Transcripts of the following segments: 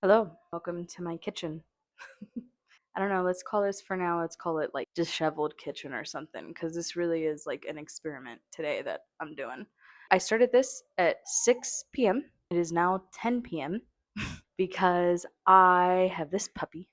Hello, welcome to my kitchen. I don't know, let's call this for now, let's call it like disheveled kitchen or something, because this really is like an experiment today that I'm doing. I started this at 6 p.m. It is now 10 p.m. because I have this puppy.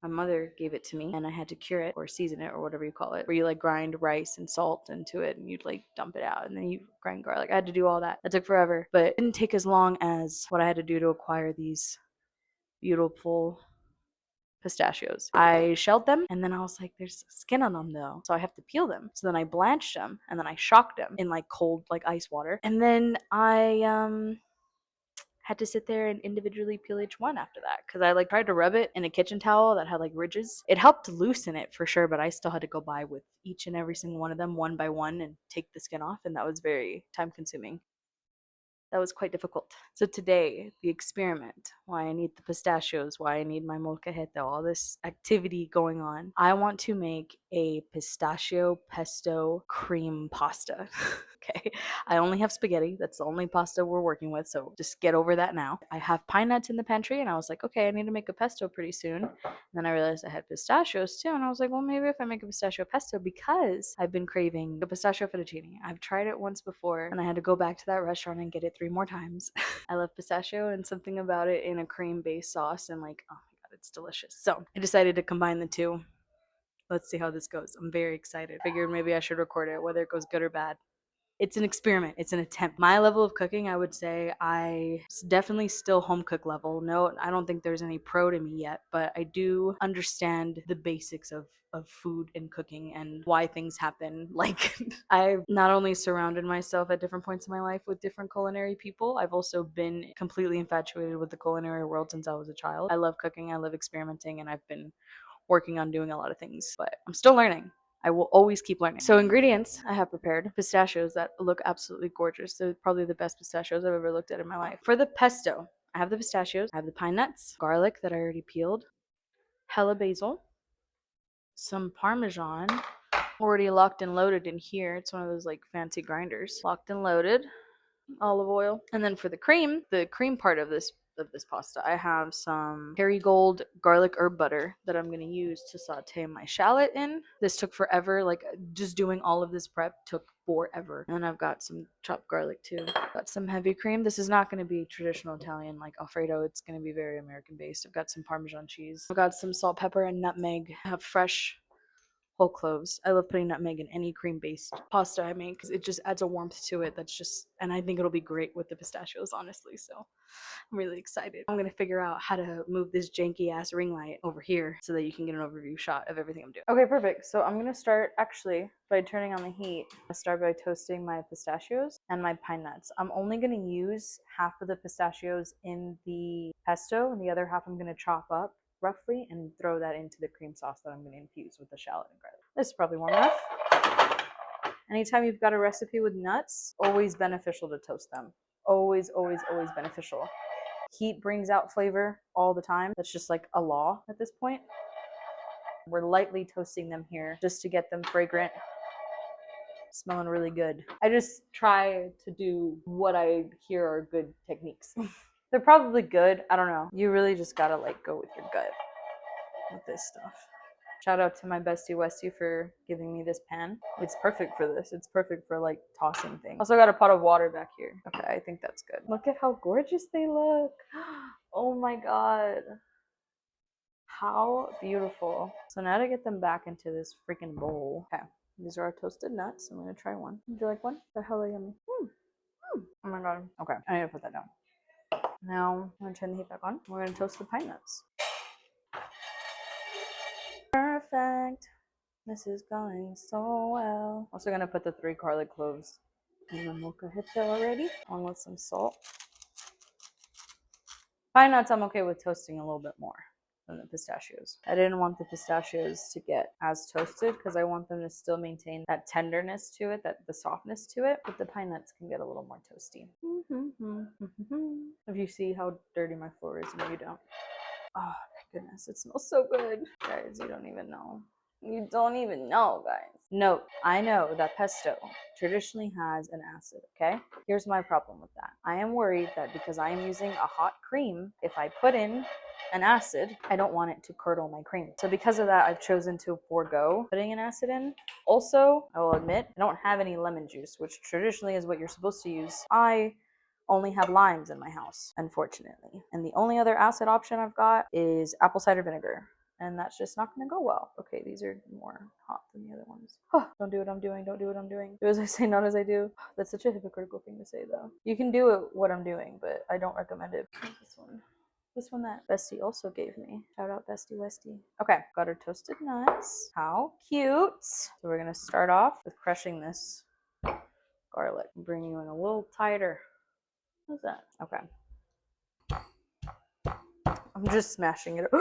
My mother gave it to me and I had to cure it or season it or whatever you call it, where you like grind rice and salt into it and you'd like dump it out and then you grind garlic. I had to do all that. That took forever, but it didn't take as long as what I had to do to acquire these beautiful pistachios. I shelled them and then I was like, there's skin on them though. So I have to peel them. So then I blanched them and then I shocked them in like cold, like ice water. And then I had to sit there and individually peel each one after that because I like tried to rub it in a kitchen towel that had like ridges. It helped to loosen it for sure, but I still had to go by with each and every single one of them one by one and take the skin off, and that was very time consuming. That was quite difficult. So today, the experiment, why I need the pistachios, why I need my molcajete, all this activity going on. I want to make a pistachio pesto cream pasta. Okay. I only have spaghetti. That's the only pasta we're working with, so just get over that now. I have pine nuts in the pantry and I was like, okay, I need to make a pesto pretty soon. And then I realized I had pistachios too, and I was like, well, maybe if I make a pistachio pesto, because I've been craving a pistachio fettuccine. I've tried it once before and I had to go back to that restaurant and get it 3 more times. I love pistachio and something about it in a cream-based sauce, and like, oh my god, it's delicious. So I decided to combine the two. Let's see how this goes. I'm very excited. Figured maybe I should record it, whether it goes good or bad. It's an experiment. It's an attempt. My level of cooking, I would say I definitely still home cook level. No, I don't think there's any pro to me yet, but I do understand the basics of food and cooking and why things happen. Like, I've not only surrounded myself at different points in my life with different culinary people, I've also been completely infatuated with the culinary world since I was a child. I love cooking, I love experimenting, and I've been working on doing a lot of things, but I'm still learning. I will always keep learning. So ingredients I have prepared: pistachios that look absolutely gorgeous. They're probably the best pistachios I've ever looked at in my life. For the pesto, I have the pistachios, I have the pine nuts, garlic that I already peeled, hella basil, some parmesan, already locked and loaded in here. It's one of those like fancy grinders. Locked and loaded, olive oil. And then for the cream part of this pasta, I have some Kerrygold garlic herb butter that I'm going to use to saute my shallot in. This took forever. Like, just doing all of this prep took forever. And then I've got some chopped garlic too. Got some heavy cream. This is not going to be traditional Italian like Alfredo. It's going to be very American based. I've got some Parmesan cheese. I've got some salt, pepper, and nutmeg. I have fresh whole cloves. I love putting nutmeg in any cream-based pasta I make because it just adds a warmth to it that's just, and I think it'll be great with the pistachios, honestly. So I'm really excited. I'm gonna figure out how to move this janky ass ring light over here so that you can get an overview shot of everything I'm doing. Okay, perfect. So I'm gonna start actually by turning on the heat. I start by toasting my pistachios and my pine nuts. I'm only gonna use half of the pistachios in the pesto, and the other half I'm gonna chop up roughly and throw that into the cream sauce that I'm going to infuse with the shallot and garlic. This is probably warm enough. Anytime you've got a recipe with nuts, always beneficial to toast them. Always, always, always beneficial. Heat brings out flavor all the time. That's just like a law at this point. We're lightly toasting them here just to get them fragrant, smelling really good. I just try to do what I hear are good techniques. They're probably good. I don't know. You really just gotta like go with your gut with this stuff. Shout out to my bestie Westy for giving me this pan. It's perfect for this. It's perfect for like tossing things. Also got a pot of water back here. Okay, I think that's good. Look at how gorgeous they look. Oh my god. How beautiful. So now to get them back into this freaking bowl. Okay, these are our toasted nuts. I'm gonna try one. Would you like one? They're hella yummy. Oh my god. Okay, I need to put that down. Now I'm gonna turn the heat back on. We're gonna toast the pine nuts. Perfect. This is going so well. Also gonna put the 3 garlic cloves in the molcajete already, along with some salt. Pine nuts I'm okay with toasting a little bit more than the pistachios. I didn't want the pistachios to get as toasted because I want them to still maintain that tenderness to it, the softness to it, but the pine nuts can get a little more toasty. If you see how dirty my floor is, no you don't. Oh my goodness, it smells so good. Guys, you don't even know. You don't even know, guys. Note, I know that pesto traditionally has an acid, okay? Here's my problem with that. I am worried that because I am using a hot cream, if I put in an acid, I don't want it to curdle my cream. So because of that, I've chosen to forego putting an acid in. Also, I will admit, I don't have any lemon juice, which traditionally is what you're supposed to use. I only have limes in my house, unfortunately. And the only other acid option I've got is apple cider vinegar. And that's just not going to go well. Okay, these are more hot than the other ones. Oh, don't do what I'm doing. Don't do what I'm doing. Do as I say, not as I do. That's such a hypocritical thing to say, though. You can do it what I'm doing, but I don't recommend it. This one. This one that Bestie also gave me. Shout out Bestie Westie. Okay, got our toasted nuts. How cute. So we're going to start off with crushing this garlic. Bring you in a little tighter. How's that? Okay. I'm just smashing it. No!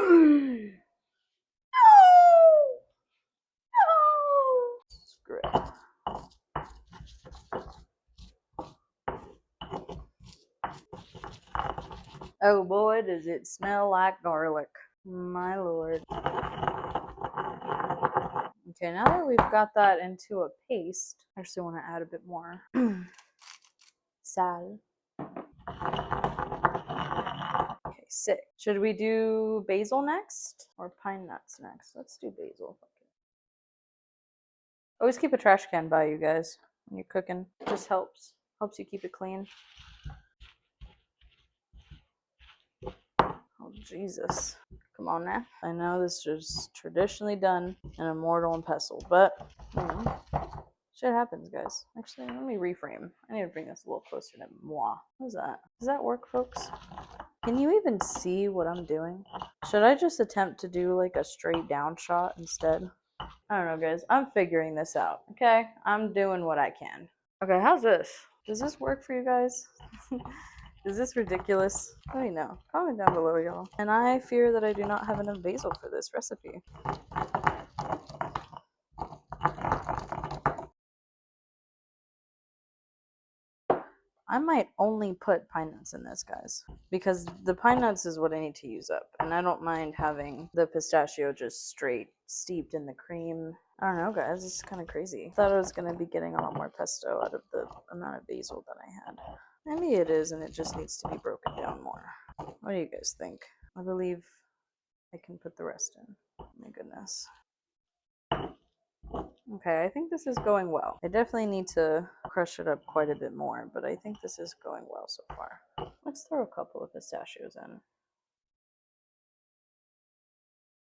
No! Screw it. Oh boy, does it smell like garlic. My lord. Okay, now that we've got that into a paste, I actually want to add a bit more sal. Okay, sick. Should we do basil next or pine nuts next? Let's do basil. Always keep a trash can by you guys when you're cooking. It just helps. Helps you keep it clean. Oh, Jesus. Come on now. I know this is traditionally done in a mortar and pestle, but shit happens, guys. Actually, let me reframe. I need to bring this a little closer to moi. How's that? Does that work, folks? Can you even see what I'm doing? Should I just attempt to do like a straight down shot instead? I don't know, guys. I'm figuring this out, okay? I'm doing what I can. Okay, how's this? Does this work for you guys? Is this ridiculous? Let me know. Comment down below, y'all. And I fear that I do not have enough basil for this recipe. I might only put pine nuts in this, guys, because the pine nuts is what I need to use up, and I don't mind having the pistachio just straight steeped in the cream. I don't know, guys, this is kind of crazy. I thought I was going to be getting a lot more pesto out of the amount of basil that I had. Maybe it is, and it just needs to be broken down more. What do you guys think? I believe I can put the rest in. Oh my goodness. Okay, I think this is going well. I definitely need to crush it up quite a bit more, but I think this is going well so far. Let's throw a couple of pistachios in.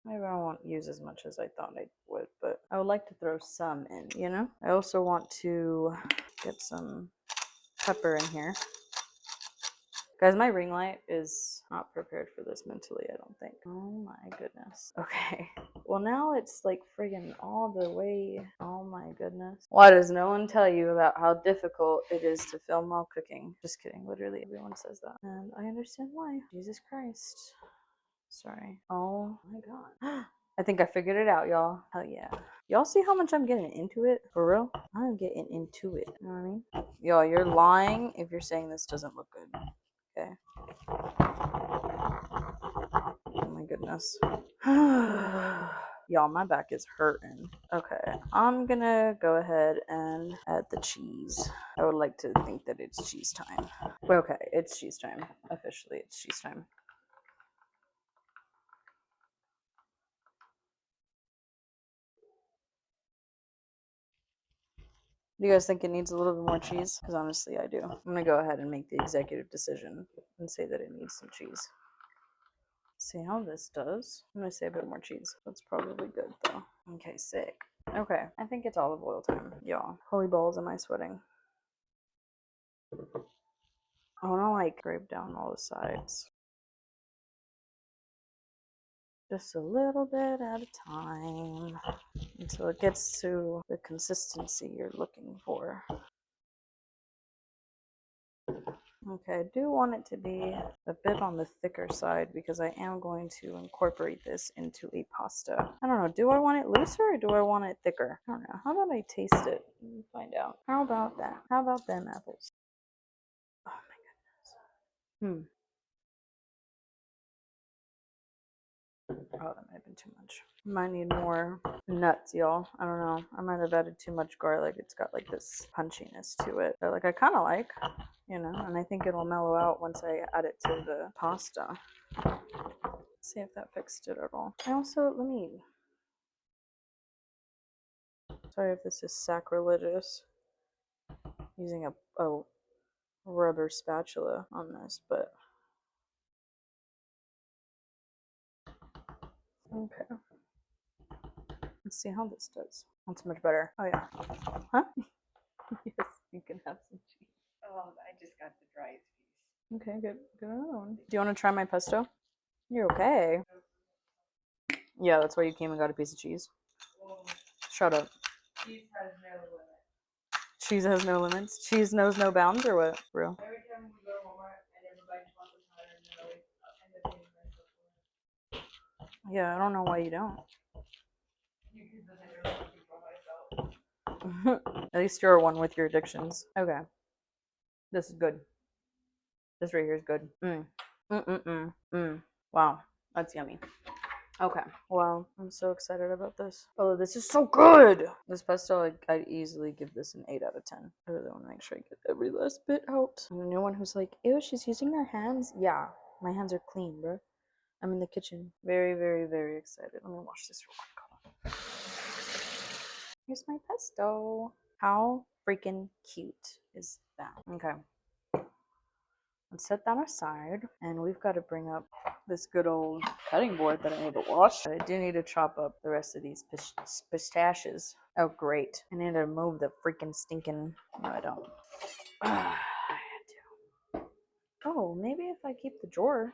Maybe I won't use as much as I thought I would, but I would like to throw some in, you know? I also want to get some pepper in here. Guys, my ring light is not prepared for this mentally, I don't think. Oh my goodness. Okay. Well, now it's like friggin' all the way. Oh my goodness. Why does no one tell you about how difficult it is to film while cooking? Just kidding. Literally everyone says that. And I understand why. Jesus Christ. Sorry. Oh my god. I think I figured it out, y'all. Hell yeah. Y'all see how much I'm getting into it? For real? I'm getting into it. You know what I mean? Y'all, you're lying if you're saying this doesn't look good. Okay. Oh my goodness. Y'all, my back is hurting. Okay, I'm gonna go ahead and add the cheese. I would like to think that it's cheese time. Okay, it's cheese time. Officially, it's cheese time. Do you guys think it needs a little bit more cheese? Because honestly, I do. I'm gonna go ahead and make the executive decision and say that it needs some cheese. See how this does. I'm gonna say a bit more cheese. That's probably good though. Okay, sick. Okay, I think it's olive oil time, y'all. Holy balls, am I sweating? I wanna like scrape down all the sides. Just a little bit at a time until it gets to the consistency you're looking for. Okay, I do want it to be a bit on the thicker side because I am going to incorporate this into a pasta. I don't know, do I want it looser or do I want it thicker? I don't know. How about I taste it and find out? How about that? How about them apples? Oh my goodness. Oh, that might have been too much. Might need more nuts, y'all. I don't know. I might have added too much garlic. It's got like this punchiness to it that like I kind of like, you know, and I think it'll mellow out once I add it to the pasta. Let's see if that fixed it at all. I also, let me, sorry if this is sacrilegious using a rubber spatula on this, but okay. Let's see how this does. That's much better. Oh yeah. Huh? Yes, you can have some cheese. Oh, I just got the driest piece. Okay, good. Good another one. Do you want to try my pesto? You're okay. Yeah, that's why you came and got a piece of cheese. Well, Shut up. cheese has no limit. Cheese has no limits. Cheese knows no bounds, or what? For real? Every time we go to Walmart and everybody wants a powder, and they always end up getting myself one. Yeah, I don't know why you don't. Because of the early people myself. At least you're one with your addictions. Okay. This is good. This right here is good. Wow, that's yummy. Okay. Wow, I'm so excited about this. Oh, this is so good. This pesto, I'd easily give this an 8 out of 10. I really want to make sure I get every last bit out. And no one who's like, ew, she's using her hands. Yeah, my hands are clean, bro. I'm in the kitchen. Very, very, very excited. Let me wash this real quick. Here's my pesto. How freaking cute is that? Okay. Let's set that aside. And we've got to bring up this good old cutting board that I need to wash. I do need to chop up the rest of these pistachios. Oh, great. I need to move the freaking stinking... No, I don't. I had to. Oh, maybe if I keep the drawer.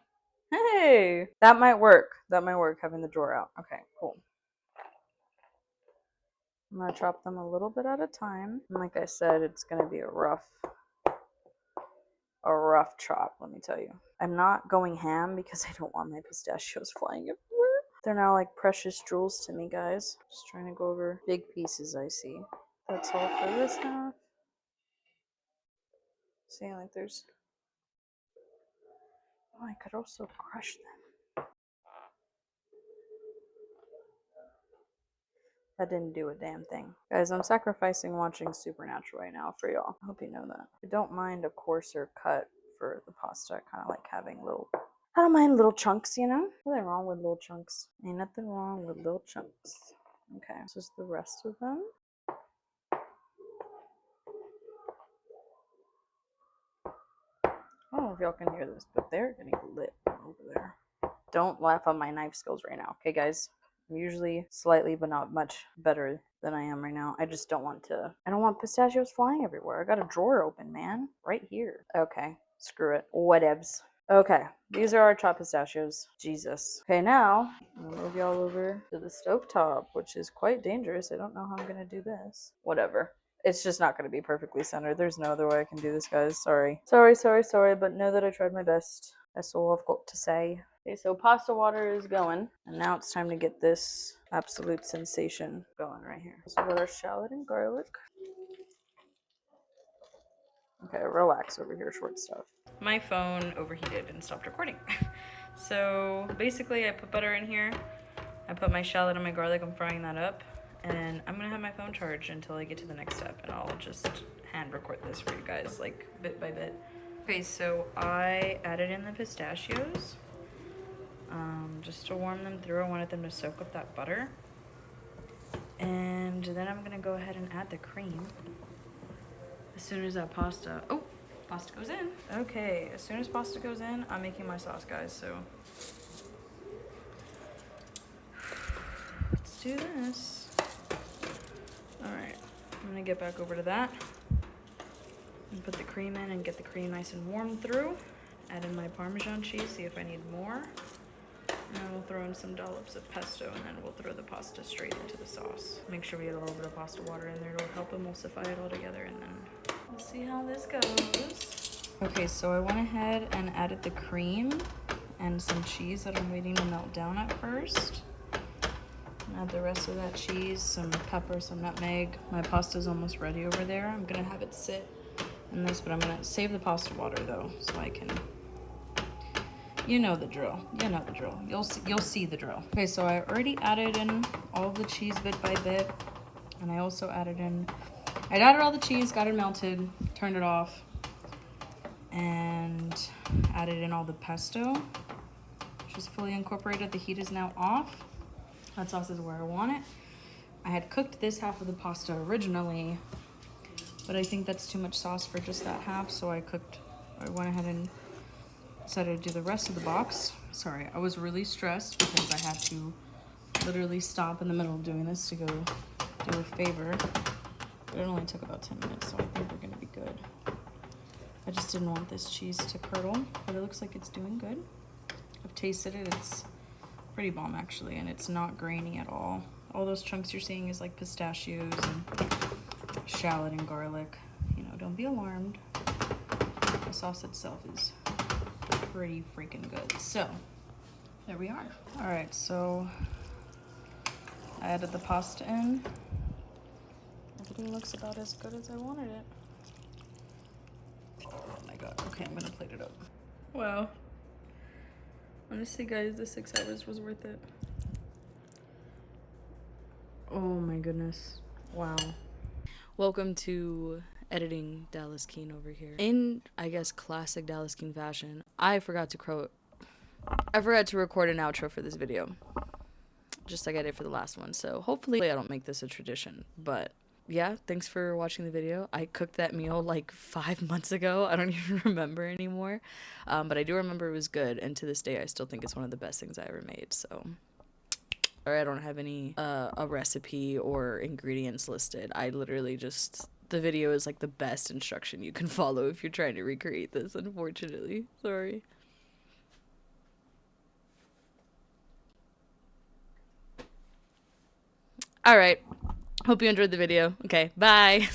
Hey! That might work. That might work, having the drawer out. Okay, cool. I'm going to chop them a little bit at a time. And like I said, it's going to be a rough chop, let me tell you. I'm not going ham because I don't want my pistachios flying everywhere. They're now like precious jewels to me, guys. Just trying to go over big pieces I see. That's all for this half. See, like there's... Oh, I could also crush them. That didn't do a damn thing. Guys, I'm sacrificing watching Supernatural right now for y'all. I hope you know that. I don't mind a coarser cut for the pasta. I kind of like having little... I don't mind little chunks, you know? Nothing wrong with little chunks. Ain't nothing wrong with little chunks. Okay, this is the rest of them. I don't know if y'all can hear this, but they're getting lit over there. Don't laugh on my knife skills right now, okay, guys? I'm usually slightly, but not much better than I am right now. I just don't want to... I don't want pistachios flying everywhere. I got a drawer open, man. Right here. Okay, screw it. Whatevs. Okay, these are our chopped pistachios. Jesus. Okay, now I'm gonna move y'all over to the stovetop, which is quite dangerous. I don't know how I'm gonna do this. Whatever. It's just not gonna be perfectly centered. There's no other way I can do this, guys. Sorry. Sorry, but know that I tried my best. That's all I've got to say. Okay, so pasta water is going, and now it's time to get this absolute sensation going right here. So we got our shallot and garlic. Okay, relax over here, short stuff. My phone overheated and stopped recording. So basically I put butter in here, I put my shallot and my garlic, I'm frying that up, and I'm gonna have my phone charged until I get to the next step, and I'll just hand record this for you guys, like bit by bit. Okay, so I added in the pistachios, just to warm them through. I wanted them to soak up that butter. And then I'm gonna go ahead and add the cream. As soon as that pasta goes in. Okay, as soon as pasta goes in, I'm making my sauce, guys, so. Let's do this. All right, I'm gonna get back over to that and put the cream in and get the cream nice and warm through. Add in my Parmesan cheese, see if I need more. And then we'll throw in some dollops of pesto, and then we'll throw the pasta straight into the sauce. Make sure we get a little bit of pasta water in there. It'll help emulsify it all together, and then we'll see how this goes. Okay, so I went ahead and added the cream and some cheese that I'm waiting to melt down at first. And add the rest of that cheese, some pepper, some nutmeg. My pasta's almost ready over there. I'm gonna have it sit in this, but I'm gonna save the pasta water though, so I can You know the drill. You know the drill. You'll see the drill. Okay, so I already added in all of the cheese bit by bit, and I also added all the cheese, got it melted, turned it off, and added in all the pesto, which is fully incorporated. The heat is now off. That sauce is where I want it. I had cooked this half of the pasta originally, but I think that's too much sauce for just that half, so I went ahead and decided to do the rest of the box. Sorry, I was really stressed because I had to literally stop in the middle of doing this to go do a favor. But it only took about 10 minutes, so I think we're gonna be good. I just didn't want this cheese to curdle, but it looks like it's doing good. I've tasted it, it's pretty bomb actually, and it's not grainy at all. All those chunks you're seeing is like pistachios and shallot and garlic. You know, don't be alarmed. The sauce itself is pretty freaking good. So, there we are. All right, so I added the pasta in. Everything looks about as good as I wanted it. Oh my god. Okay, I'm gonna plate it up. Wow. Honestly, guys, the 6 hours was worth it. Oh my goodness. Wow. Welcome to editing Dallas Keen over here. In, I guess, classic Dallas Keen fashion, I forgot to record an outro for this video. Just like I did for the last one. So hopefully I don't make this a tradition. But yeah, thanks for watching the video. I cooked that meal like 5 months ago. I don't even remember anymore. But I do remember it was good. And to this day, I still think it's one of the best things I ever made. So I don't have any a recipe or ingredients listed. I literally just, the video is like the best instruction you can follow if you're trying to recreate this, unfortunately. Sorry. All right. Hope you enjoyed the video. Okay, bye.